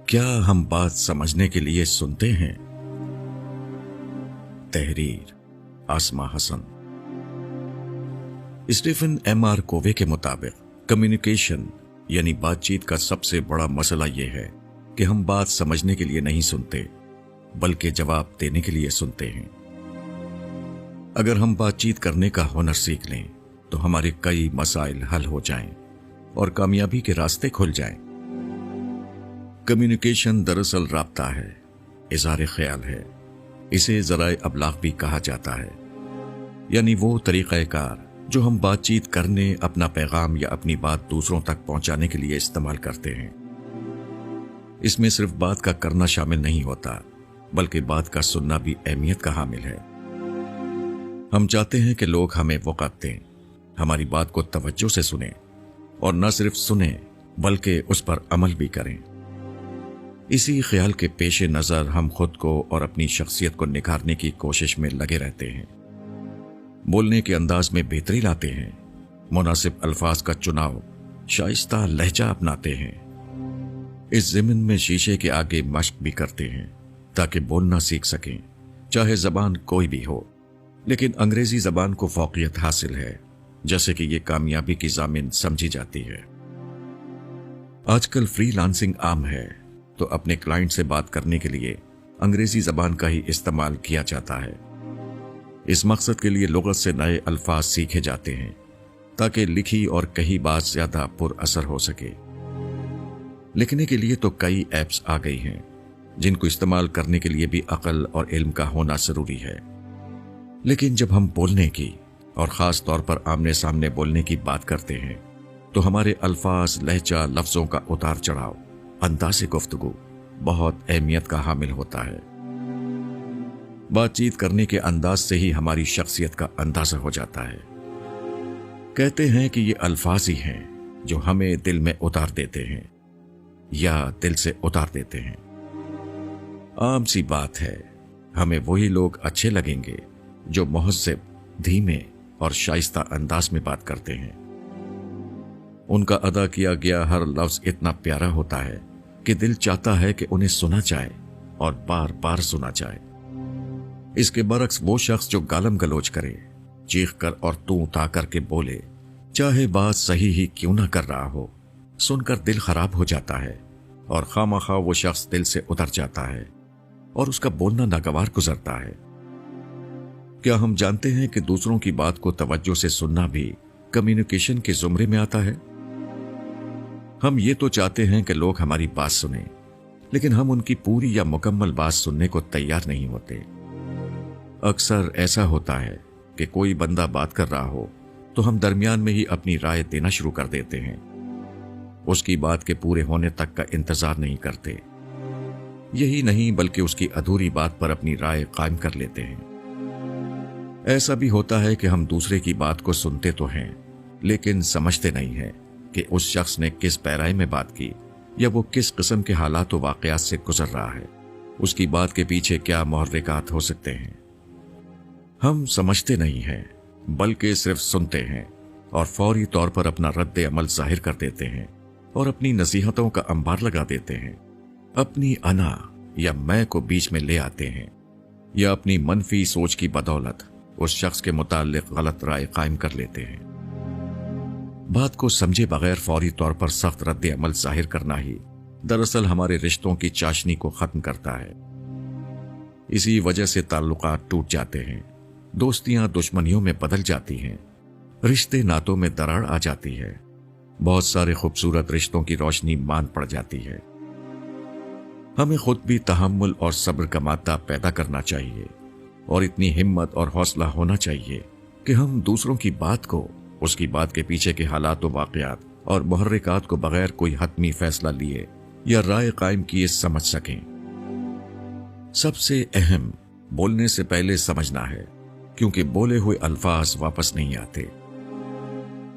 क्या हम बात समझने के लिए सुनते हैं? तहरीर Asma Hasan. Stephen M R. Covey के मुताबिक कम्युनिकेशन यानी बातचीत का सबसे बड़ा मसला यह है कि हम बात समझने के लिए नहीं सुनते बल्कि जवाब देने के लिए सुनते हैं। अगर हम बातचीत करने का हुनर सीख लें तो हमारे कई मसाइल हल हो जाएं और कामयाबी के रास्ते खुल जाएं। कम्युनिकेशन दरअसल राब्ता है, इज़हार ख्याल है। इसे ज़राए अबलाग भी कहा जाता है, यानी वो तरीक़ाकार जो हम बातचीत करने, अपना पैगाम या अपनी बात दूसरों तक पहुंचाने के लिए इस्तेमाल करते हैं। इसमें सिर्फ बात का करना शामिल नहीं होता बल्कि बात का सुनना भी अहमियत का हामिल है। हम चाहते हैं कि लोग हमें वक़्त दें, हमारी बात को तवज्जो से सुनें और न सिर्फ सुनें बल्कि उस पर अमल भी करें। इसी ख्याल के पेश नज़र हम खुद को और अपनी शख्सियत को निखारने की कोशिश में लगे रहते हैं। बोलने के अंदाज में बेहतरी लाते हैं, मुनासिब अल्फाज का चुनाव, शाइस्ता लहजा अपनाते हैं। इस ज़मीन में शीशे के आगे मश्क भी करते हैं ताकि बोलना सीख सकें, चाहे ज़बान कोई भी हो। लेकिन अंग्रेजी ज़बान को फौकियत हासिल है, जैसे कि ये कामयाबी की ज़ामिन समझी जाती है। आजकल फ्रीलांसिंग आम है, तो अपने क्लाइंट से बात करने के लिए अंग्रेजी ज़बान का ही इस्तेमाल किया जाता है। इस मकसद के लिए लुगत से नए अल्फाज सीखे जाते हैं ताकि लिखी और कही बात ज्यादा पुरअसर हो सके। लिखने के लिए तो कई ऐप्स आ गई हैं जिनको इस्तेमाल करने के लिए भी अक्ल और इल्म का होना जरूरी है। लेकिन जब हम बोलने की और ख़ास तौर पर आमने सामने बोलने की बात करते हैं तो हमारे अल्फाज, लहजा, लफ्ज़ों का उतार चढ़ाव, अंदाज़े गुफ्तगू बहुत अहमियत का हामिल होता है। बातचीत करने के अंदाज से ही हमारी शख्सियत का अंदाजा हो जाता है। कहते हैं कि ये अल्फाज ही हैं जो हमें दिल में उतार देते हैं या दिल से उतार देते हैं। आम सी बात है, हमें वही लोग अच्छे लगेंगे जो मुहज़्ज़ब, धीमे और शाइस्ता अंदाज में बात करते हैं। उनका अदा किया गया हर लफ्ज़ इतना प्यारा होता है कि दिल चाहता है कि उन्हें सुना जाए और बार बार सुना जाए। इसके बरक्स वो शख्स जो गालम गलोच करे, चीख कर और तू ता करके बोले, चाहे बात सही ही क्यों ना कर रहा हो, सुनकर दिल खराब हो जाता है और खामखा वो शख्स दिल से उतर जाता है और उसका बोलना नागवार गुजरता है। क्या हम जानते हैं कि दूसरों की बात को तवज्जो से सुनना भी कम्युनिकेशन के जुमरे में आता है? हम ये तो चाहते हैं कि लोग हमारी बात सुनें, लेकिन हम उनकी पूरी या मुकम्मल बात सुनने को तैयार नहीं होते। अक्सर ऐसा होता है कि कोई बंदा बात कर रहा हो तो हम दरमियान में ही अपनी राय देना शुरू कर देते हैं। उसकी बात के पूरे होने तक का इंतजार नहीं करते। यही नहीं बल्कि उसकी अधूरी बात पर अपनी राय कायम कर लेते हैं। ऐसा भी होता है कि हम दूसरे की बात को सुनते तो हैं लेकिन समझते नहीं हैं कि उस शख्स ने किस पैराए में बात की या वो किस किस्म के हालात व वाक़यात से गुजर रहा है। उसकी बात के पीछे क्या मुहर्रिकात हो सकते हैं। हम समझते नहीं हैं बल्कि सिर्फ सुनते हैं और फौरी तौर पर अपना रद्द अमल जाहिर कर देते हैं और अपनी नसीहतों का अंबार लगा देते हैं। अपनी अना या मैं को बीच में ले आते हैं या अपनी मनफी सोच की बदौलत उस शख्स के मुताल्लिक गलत राय कायम कर लेते हैं। बात को समझे बगैर फौरी तौर पर सख्त रद्द अमल जाहिर करना ही दरअसल हमारे रिश्तों की चाशनी को खत्म करता है। इसी वजह से ताल्लुकात टूट जाते हैं, दोस्तियां दुश्मनियों में बदल जाती हैं, रिश्ते नातों में दरार आ जाती है, बहुत सारे खूबसूरत रिश्तों की रोशनी मान पड़ जाती है। हमें खुद भी तहम्मुल और सब्र का मादा पैदा करना चाहिए और इतनी हिम्मत और हौसला होना चाहिए कि हम दूसरों की बात को, उसकी बात के पीछे के हालात व वाक़यात और मुहर्रिकात को बगैर कोई हतमी फैसला लिए या राय कायम किए समझ सकें। सबसे अहम, बोलने से पहले समझना है, क्योंकि बोले हुए अल्फाज वापस नहीं आते।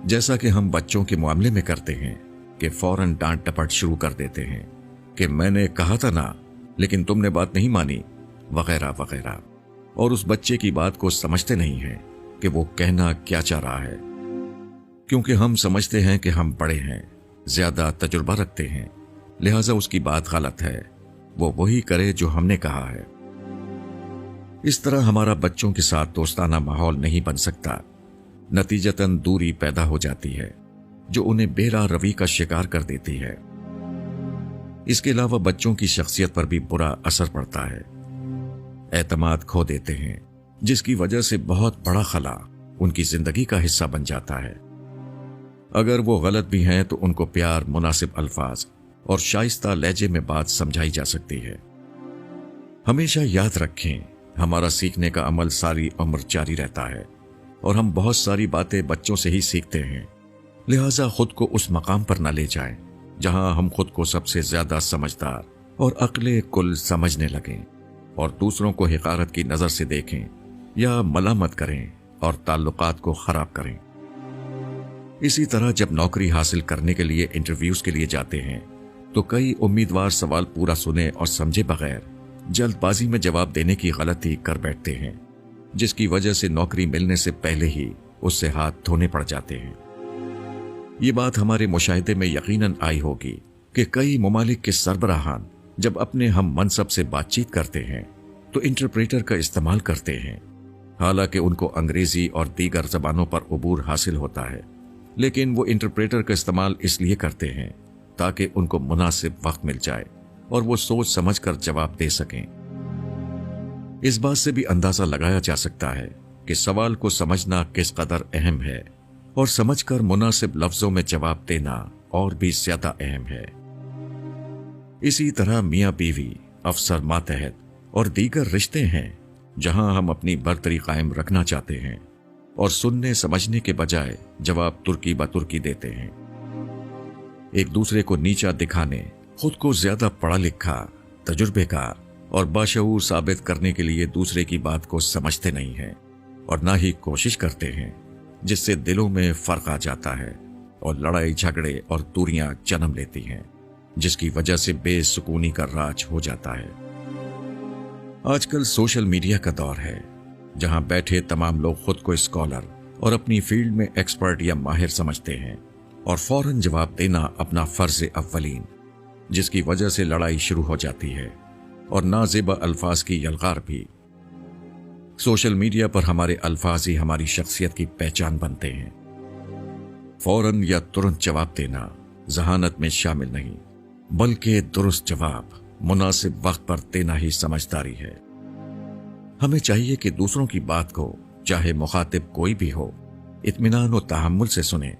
जैसा कि हम बच्चों के मामले में करते हैं कि फौरन डांट टपट शुरू कर देते हैं कि मैंने कहा था ना, लेकिन तुमने बात नहीं मानी, वगैरह वगैरह, और उस बच्चे की बात को समझते नहीं हैं कि वो कहना क्या चाह रहा है। क्योंकि हम समझते हैं कि हम बड़े हैं, ज्यादा तजुर्बा रखते हैं, लिहाजा उसकी बात गलत है, वो वही करे जो हमने कहा है। इस तरह हमारा बच्चों के साथ दोस्ताना माहौल नहीं बन सकता। नतीजतन दूरी पैदा हो जाती है जो उन्हें बेराह रवि का शिकार कर देती है। इसके अलावा बच्चों की शख्सियत पर भी बुरा असर पड़ता है। एतमाद खो देते हैं, जिसकी वजह से बहुत बड़ा खला उनकी जिंदगी का हिस्सा बन जाता है। अगर वो गलत भी हैं तो उनको प्यार, मुनासिब अल्फाज और शाइस्ता लहजे में बात समझाई जा सकती है। हमेशा याद रखें, हमारा सीखने का अमल सारी उम्र जारी रहता है और हम बहुत सारी बातें बच्चों से ही सीखते हैं। लिहाजा खुद को उस मकाम पर न ले जाएं जहां हम खुद को सबसे ज्यादा समझदार और अक्ले कुल समझने लगें और दूसरों को हिकारत की नजर से देखें या मलामत करें और ताल्लुकात को खराब करें। इसी तरह जब नौकरी हासिल करने के लिए इंटरव्यूज के लिए जाते हैं तो कई उम्मीदवार सवाल पूरा सुने और समझे बगैर जल्दबाजी में जवाब देने की गलती कर बैठते हैं, जिसकी वजह से नौकरी मिलने से पहले ही उससे हाथ धोने पड़ जाते हैं। ये बात हमारे मुशाहिदे में यकीनन आई होगी कि कई ममालिक के सरबराहान जब अपने हम मनसब से बातचीत करते हैं तो इंटरप्रेटर का इस्तेमाल करते हैं। हालांकि उनको अंग्रेजी और दीगर जबानों पर उबूर हासिल होता है, लेकिन वो इंटरप्रेटर का इस्तेमाल इसलिए करते हैं ताकि उनको मुनासिब वक्त मिल जाए और वो सोच समझकर जवाब दे सकें। इस बात से भी अंदाजा लगाया जा सकता है कि सवाल को समझना किस कदर अहम है और समझकर मुनासिब लफ्जों में जवाब देना और भी ज्यादा अहम है। इसी तरह मियां बीवी, अफसर मातहत और दीगर रिश्ते हैं जहां हम अपनी बरतरी कायम रखना चाहते हैं और सुनने समझने के बजाय जवाब तुर्की ब तुर्की देते हैं। एक दूसरे को नीचा दिखाने, खुद को ज्यादा पढ़ा लिखा, तजुर्बेकार और बाशऊर साबित करने के लिए दूसरे की बात को समझते नहीं हैं और ना ही कोशिश करते हैं, जिससे दिलों में फर्क आ जाता है और लड़ाई झगड़े और दूरियां जन्म लेती हैं, जिसकी वजह से बेसुकूनी का राज हो जाता है। आजकल सोशल मीडिया का दौर है जहां बैठे तमाम लोग खुद को स्कॉलर और अपनी फील्ड में एक्सपर्ट या माहिर समझते हैं और फौरन जवाब देना अपना फर्ज अव्वलीन, जिसकी वजह से लड़ाई शुरू हो जाती है और नाज़ेबा अल्फाज की यलगार भी। सोशल मीडिया पर हमारे अल्फाज ही हमारी शख्सियत की पहचान बनते हैं। फौरन या तुरंत जवाब देना जहानत में शामिल नहीं, बल्कि दुरुस्त जवाब मुनासिब वक्त पर देना ही समझदारी है। हमें चाहिए कि दूसरों की बात को, चाहे मुखातिब कोई भी हो, इत्मीनान और तहम्मुल से सुने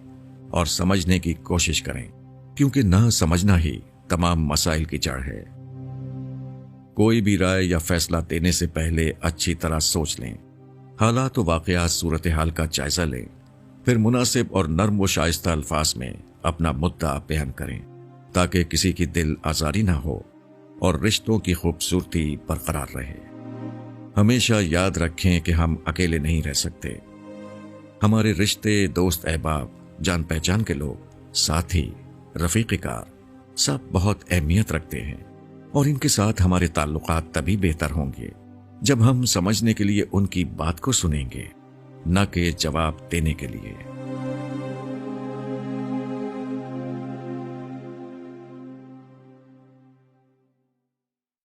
और समझने की कोशिश करें, क्योंकि ना समझना ही तमाम मसाइल की जड़ है। कोई भी राय या फैसला देने से पहले अच्छी तरह सोच लें, हालात व वाक़यात सूरत हाल का जायजा लें, फिर मुनासिब और नर्म व शाइस्ता अल्फाज में अपना मुद्दा बयान करें ताकि किसी की दिल आज़ारी ना हो और रिश्तों की खूबसूरती बरकरार रहे। हमेशा याद रखें कि हम अकेले नहीं रह सकते। हमारे रिश्ते, दोस्त अहबाब, जान पहचान के लोग, साथी, रफीक़कार सब बहुत अहमियत रखते हैं और इनके साथ हमारे ताल्लुकात तभी बेहतर होंगे जब हम समझने के लिए उनकी बात को सुनेंगे, न कि जवाब देने के लिए।